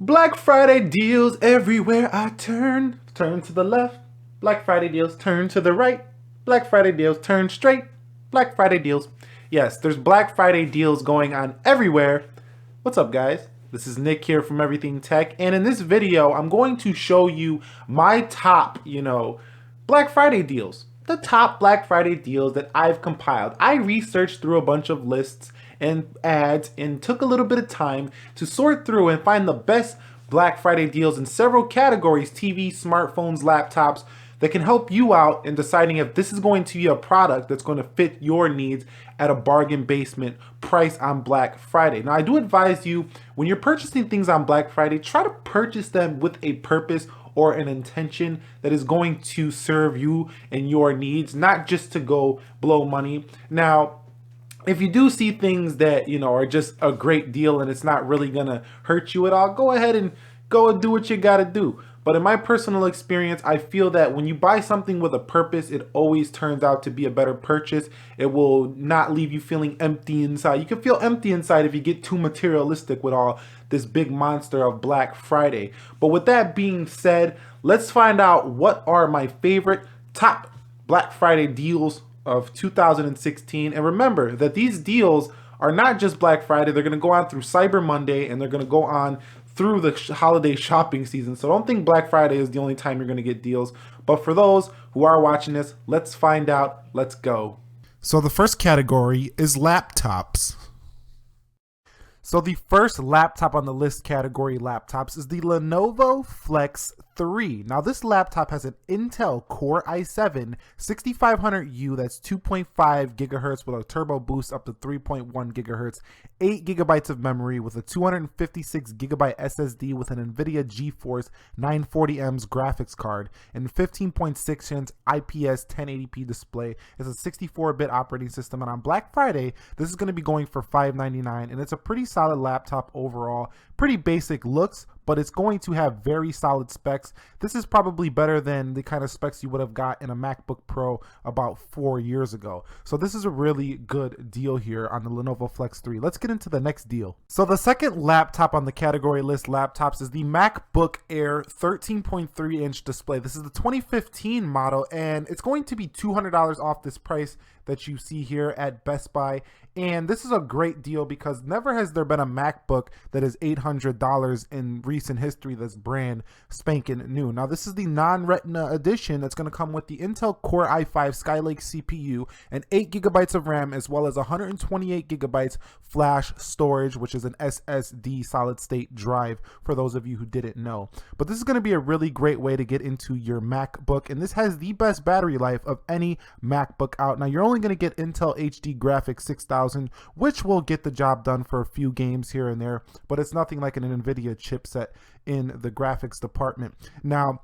Black Friday deals everywhere I turn. Turn to the left. Black Friday deals, turn to the right. Black Friday deals, turn straight. Black Friday deals. Yes, there's Black Friday deals going on everywhere. What's up, guys? This is Nick here from Everything Tech, and in this video, I'm going to show you my top, Black Friday deals. The top Black Friday deals that I've compiled. I researched through a bunch of lists and ads and took a little bit of time to sort through and find the best Black Friday deals in several categories: TV, smartphones, laptops, that can help you out in deciding if this is going to be a product that's going to fit your needs at a bargain basement price on Black Friday. Now, I do advise you, when you're purchasing things on Black Friday, try to purchase them with a purpose or an intention that is going to serve you and your needs, not just to go blow money. Now, if you do see things that, are just a great deal and it's not really gonna hurt you at all, go ahead and go and do what you gotta do. But in my personal experience, I feel that when you buy something with a purpose, it always turns out to be a better purchase. It will not leave you feeling empty inside. You can feel empty inside if you get too materialistic with all this big monster of Black Friday. But with that being said, let's find out what are my favorite top Black Friday deals of 2016. And remember that these deals are not just Black Friday. They're going to go on through Cyber Monday, and they're going to go on through the holiday shopping season. So don't think Black Friday is the only time you're going to get deals. But for those who are watching this, let's find out. Let's go. So the first category is laptops. So the first laptop on the list category laptops is the Lenovo Flex 3. Now this laptop has an Intel Core i7 6500U that's 2.5 gigahertz with a turbo boost up to 3.1 gigahertz, 8 gigabytes of memory with a 256 gigabyte SSD with an NVIDIA GeForce 940M's graphics card, and 15.6 inch IPS 1080p display. It's a 64-bit operating system, and on Black Friday this is going to be going for $599, and it's a pretty solid laptop overall. Pretty basic looks, but it's going to have very solid specs. This is probably better than the kind of specs you would have got in a MacBook Pro about 4 years ago. So this is a really good deal here on the Lenovo Flex 3. Let's get into the next deal. So the second laptop on the category list laptops is the MacBook Air 13.3 inch display. This is the 2015 model, and it's going to be $200 off this price that you see here at Best Buy. And this is a great deal because never has there been a MacBook that is $800 in recent history that's brand spanking new. Now this is the non-Retina edition that's going to come with the Intel Core i5 Skylake CPU and 8 gigabytes of RAM, as well as 128 gigabytes flash storage, which is an SSD solid state drive for those of you who didn't know. But this is going to be a really great way to get into your MacBook, and this has the best battery life of any MacBook out. Now you're only going to get Intel HD Graphics 6000, which will get the job done for a few games here and there, but it's nothing like an NVIDIA chipset in the graphics department. Now,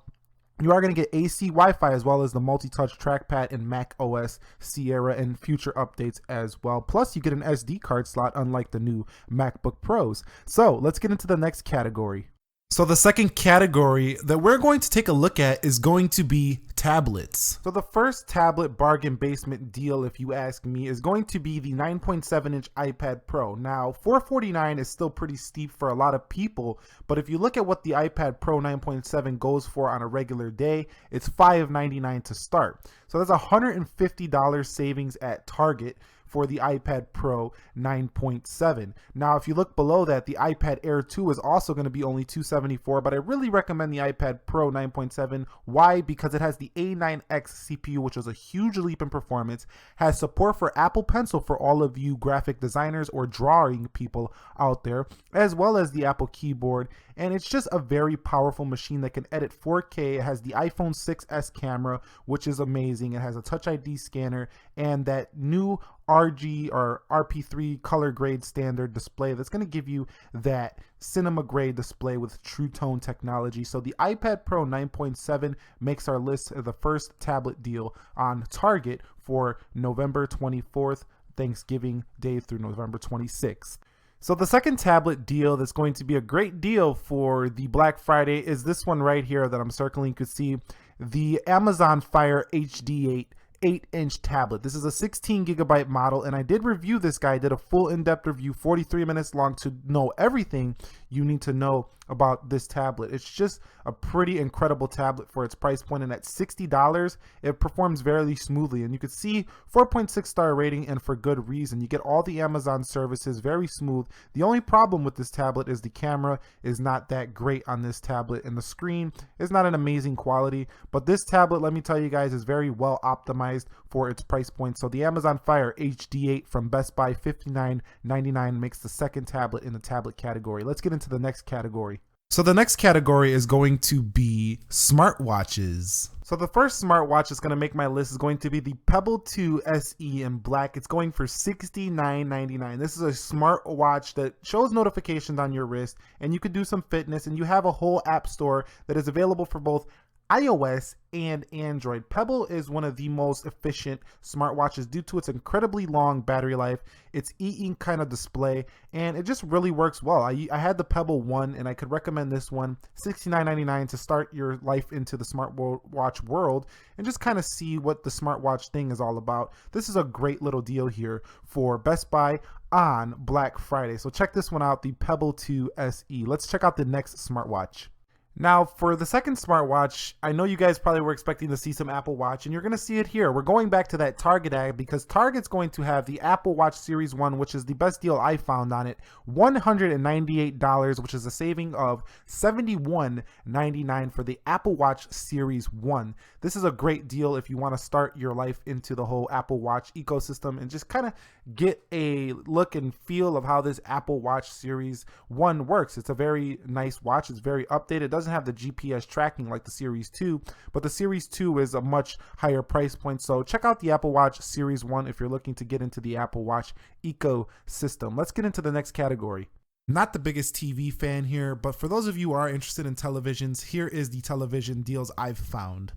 you are going to get AC Wi-Fi as well as the multi-touch trackpad in Mac OS Sierra and future updates as well. Plus, you get an SD card slot, unlike the new MacBook Pros. So let's get into the next category. So the second category that we're going to take a look at is going to be tablets. So the first tablet bargain basement deal, if you ask me, is going to be the 9.7 inch iPad Pro. Now, $449 is still pretty steep for a lot of people, but if you look at what the iPad Pro 9.7 goes for on a regular day, it's $599 to start. So that's $150 savings at Target for the iPad Pro 9.7. Now, if you look below that, the iPad Air 2 is also going to be only $274, but I really recommend the iPad Pro 9.7. Why? Because it has the A9X CPU, which is a huge leap in performance, has support for Apple Pencil for all of you graphic designers or drawing people out there, as well as the Apple keyboard, and it's just a very powerful machine that can edit 4K. It has the iPhone 6s camera, which is amazing. It has a Touch ID scanner and that new RG or RP3 color grade standard display that's going to give you that cinema grade display with True Tone technology. So the iPad Pro 9.7 makes our list of the first tablet deal on Target for November 24th, Thanksgiving Day through November 26th. So the second tablet deal that's going to be a great deal for the Black Friday is this one right here that I'm circling. You could see the Amazon Fire HD8 8-inch tablet. This is a 16 gigabyte model, and I did review this guy. I did a full in-depth review, 43 minutes long, to know everything you need to know about this tablet. It's just a pretty incredible tablet for its price point, and at $60, it performs very smoothly. And you can see 4.6 star rating, and for good reason. You get all the Amazon services, very smooth. The only problem with this tablet is the camera is not that great on this tablet, and the screen is not an amazing quality. But this tablet, let me tell you guys, is very well optimized for its price point. So the Amazon Fire HD8 from Best Buy, $59.99, makes the second tablet in the tablet category. Let's get into the next category. So the next category is going to be smartwatches. So the first smartwatch that's going to make my list is going to be the Pebble 2 SE in black. It's going for $69.99. This is a smartwatch that shows notifications on your wrist, and you can do some fitness, and you have a whole app store that is available for both iOS and Android. Pebble is one of the most efficient smartwatches due to its incredibly long battery life, its e-ink kind of display, and it just really works well. I had the Pebble 1, and I could recommend this one, $69.99, to start your life into the smartwatch world and just kind of see what the smartwatch thing is all about. This is a great little deal here for Best Buy on Black Friday. So check this one out, the Pebble 2 SE. Let's check out the next smartwatch. Now, for the second smartwatch, I know you guys probably were expecting to see some Apple Watch, and you're going to see it here. We're going back to that Target ad because Target's going to have the Apple Watch Series 1, which is the best deal I found on it, $198, which is a saving of $71.99 for the Apple Watch Series 1. This is a great deal if you want to start your life into the whole Apple Watch ecosystem and just kind of get a look and feel of how this Apple Watch Series 1 works. It's a very nice watch. It's very updated. It doesn't have the GPS tracking like the Series 2, but the Series 2 is a much higher price point. So check out the Apple Watch Series 1 if you're looking to get into the Apple Watch ecosystem. Let's get into the next category. Not the biggest TV fan here, but for those of you who are interested in televisions, here is the television deals I've found.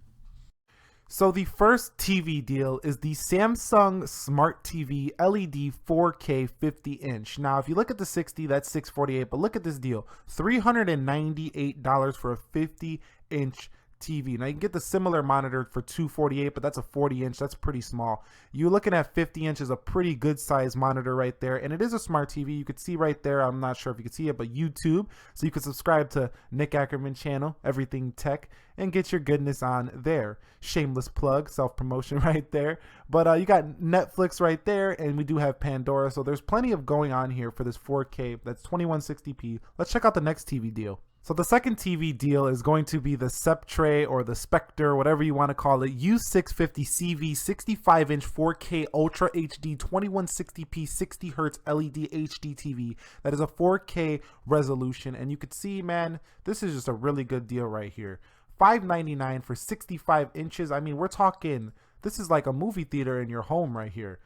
So the first TV deal is the Samsung Smart TV LED 4K 50-inch. Now, if you look at the 60, that's $648, but look at this deal, $398 for a 50-inch TV. Now, you can get the similar monitor for $248, but that's a 40-inch. That's pretty small. You're looking at 50 inches, a pretty good size monitor right there, and it is a smart TV. You could see right there, I'm not sure if you can see it, but YouTube. So you can subscribe to Nick Ackerman channel, Everything Tech, and get your goodness on there. Shameless plug, self-promotion right there. But you got Netflix right there, and we do have Pandora. So there's plenty of going on here for this 4K. That's 2160p. Let's check out the next TV deal. So the second TV deal is going to be the Sceptre or the Spectre, whatever you want to call it, U650CV 65-inch 4K Ultra HD 2160p 60 Hz LED HD TV. That is a 4K resolution, and you could see, man, this is just a really good deal right here. $599 for 65 inches. I mean, we're talking, this is like a movie theater in your home right here.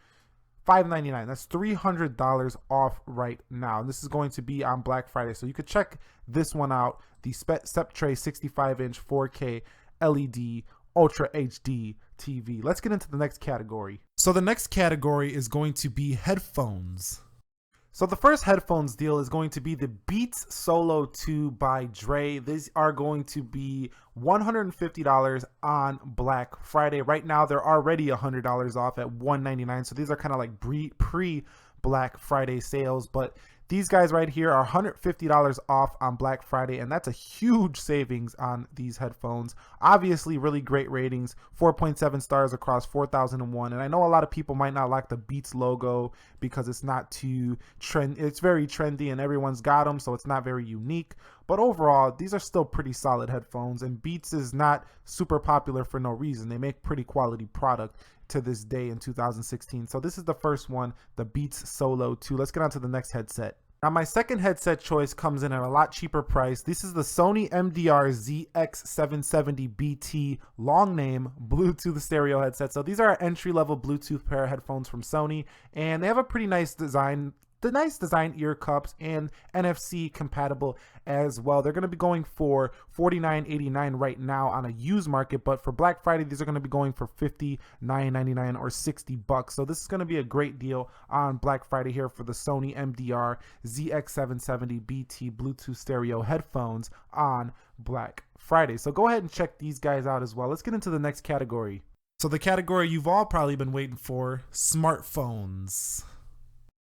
$599. That's $300 off right now. And this is going to be on Black Friday. So you could check this one out. The Sceptre 65-inch 4K LED Ultra HD TV. Let's get into the next category. So the next category is going to be headphones. So the first headphones deal is going to be the Beats Solo 2 by Dre. These are going to be $150 on Black Friday. Right now, they're already $100 off at $199. So these are kind of like pre-Black Friday sales, but these guys right here are $150 off on Black Friday, and that's a huge savings on these headphones. Obviously, really great ratings, 4.7 stars across 4,001. And I know a lot of people might not like the Beats logo because it's not too trend. It's very trendy, and everyone's got them, so it's not very unique. But overall, these are still pretty solid headphones, and Beats is not super popular for no reason. They make pretty quality product to this day in 2016. So this is the first one, the Beats Solo 2. Let's get on to the next headset. Now my second headset choice comes in at a lot cheaper price. This is the Sony MDR ZX770BT, long name, Bluetooth stereo headset. So these are entry-level Bluetooth pair of headphones from Sony, and they have a pretty nice design. The nice design ear cups and NFC compatible as well. They're going to be going for $49.89 right now on a used market, but for Black Friday, these are going to be going for $59.99 or $60. So this is going to be a great deal on Black Friday here for the Sony MDR ZX770BT Bluetooth stereo headphones on Black Friday. So go ahead and check these guys out as well. Let's get into the next category. So the category you've all probably been waiting for, smartphones.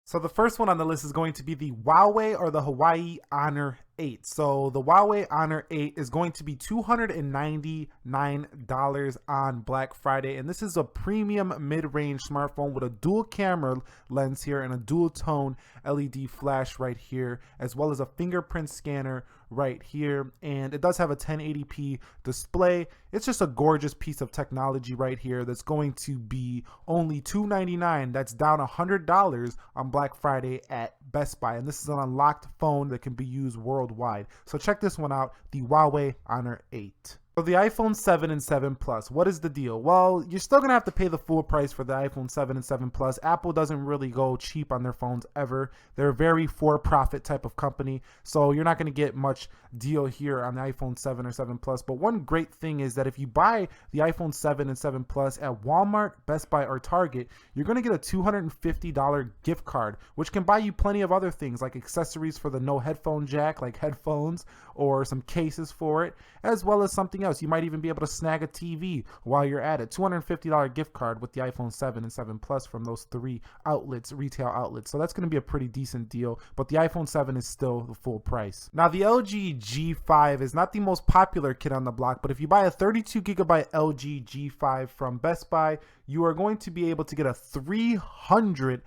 So the first one on the list is going to be the Huawei or the Hawaii Honor 8. So the Huawei Honor 8 is going to be $299 on Black Friday. And this is a premium mid-range smartphone with a dual camera lens here and a dual tone LED flash right here, as well as a fingerprint scanner right here. And it does have a 1080p display. It's just a gorgeous piece of technology right here that's going to be only $299. That's down $100 on Black Friday at Best Buy. And this is an unlocked phone that can be used worldwide. So check this one out, the Huawei Honor 8. So the iPhone 7 and 7 Plus, what is the deal? Well, you're still going to have to pay the full price for the iPhone 7 and 7 Plus. Apple doesn't really go cheap on their phones ever. They're a very for-profit type of company, so you're not going to get much deal here on the iPhone 7 or 7 Plus. But one great thing is that if you buy the iPhone 7 and 7 Plus at Walmart, Best Buy, or Target, you're going to get a $250 gift card, which can buy you plenty of other things like accessories for the no headphone jack, like headphones, or some cases for it, as well as something else. You might even be able to snag a TV while you're at it. $250 gift card with the iPhone 7 and 7 Plus from those 3 outlets, retail outlets. So that's going to be a pretty decent deal, but the iPhone 7 is still the full price. Now the LG G5 is not the most popular kit on the block, but if you buy a 32GB LG G5 from Best Buy, you are going to be able to get a $300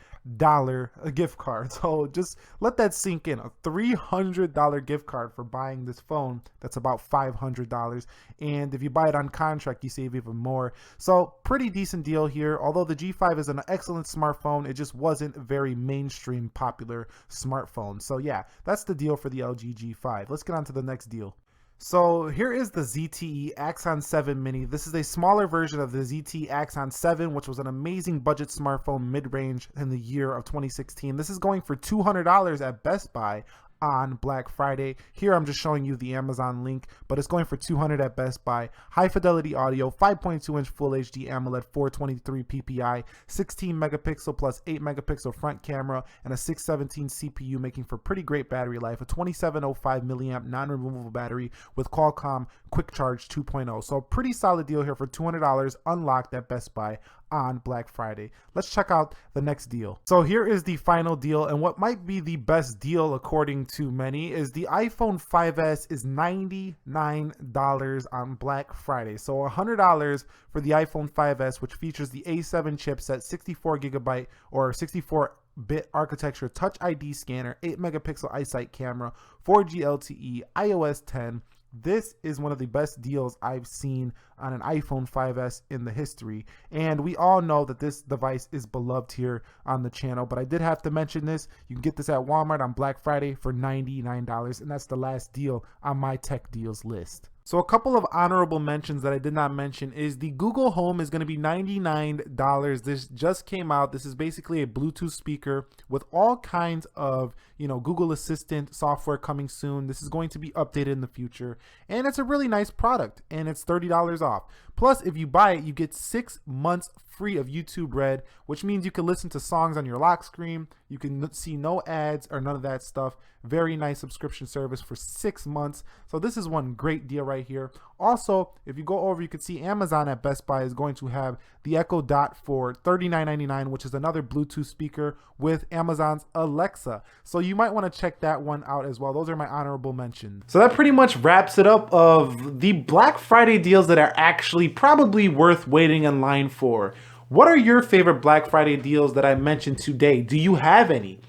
gift card. So just let that sink in. A $300 gift card for buying this phone that's about $500. And if you buy it on contract, you save even more. So pretty decent deal here. Although the G5 is an excellent smartphone, it just wasn't a very mainstream popular smartphone. So yeah, that's the deal for the LG G5. Let's get on to the next deal. So here is the ZTE Axon 7 Mini. This is a smaller version of the ZTE Axon 7, which was an amazing budget smartphone mid-range in the year of 2016. This is going for $200 at Best Buy on Black Friday. Here I'm just showing you the Amazon link, but it's going for $200 at Best Buy. High fidelity audio, 5.2-inch Full HD AMOLED, 423 ppi, 16 megapixel plus 8 megapixel front camera, and a 617 CPU, making for pretty great battery life. A 2705 milliamp non-removable battery with Qualcomm Quick Charge 2.0. So pretty solid deal here for $200 unlocked at Best Buy on Black Friday. Let's check out the next deal. So here is the final deal, and what might be the best deal according to many is the iPhone 5S is $99 on Black Friday. So $100 for the iPhone 5S, which features the A7 chipset, 64GB or 64-bit architecture, Touch ID scanner, 8 megapixel iSight camera, 4G LTE, iOS 10. This is one of the best deals I've seen on an iPhone 5S in the history. And we all know that this device is beloved here on the channel, but I did have to mention this. You can get this at Walmart on Black Friday for $99, and that's the last deal on my tech deals list. So a couple of honorable mentions that I did not mention is the Google Home is going to be $99. This just came out. This is basically a Bluetooth speaker with all kinds of, Google Assistant software coming soon. This is going to be updated in the future, and it's a really nice product, and it's $30 off. Plus, if you buy it, you get 6 months free of YouTube Red, which means you can listen to songs on your lock screen. You can see no ads or none of that stuff. Very nice subscription service for 6 months. So this is one great deal right here. Also, if you go over, you can see Amazon at Best Buy is going to have the Echo Dot for $39.99, which is another Bluetooth speaker with Amazon's Alexa. So you might want to check that one out as well. Those are my honorable mentions. So that pretty much wraps it up of the Black Friday deals that are actually probably worth waiting in line for. What are your favorite Black Friday deals that I mentioned today? Do you have any?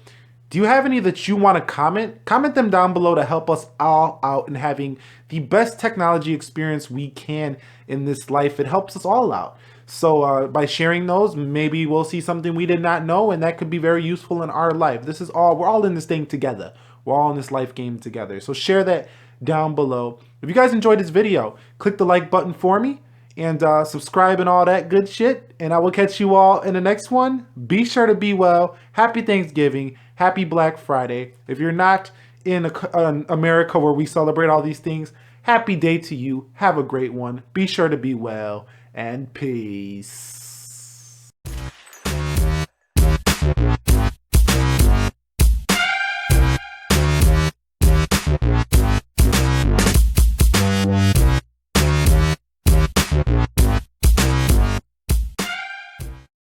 Do you have any that you want to comment? Comment them down below to help us all out in having the best technology experience we can in this life. It helps us all out. So by sharing those, maybe we'll see something we did not know, and that could be very useful in our life. We're all in this thing together. We're all in this life game together. So share that down below. If you guys enjoyed this video, click the like button for me and subscribe and all that good shit. And I will catch you all in the next one. Be sure to be well. Happy Thanksgiving. Happy Black Friday. If you're not in America where we celebrate all these things, happy day to you. Have a great one. Be sure to be well, and peace.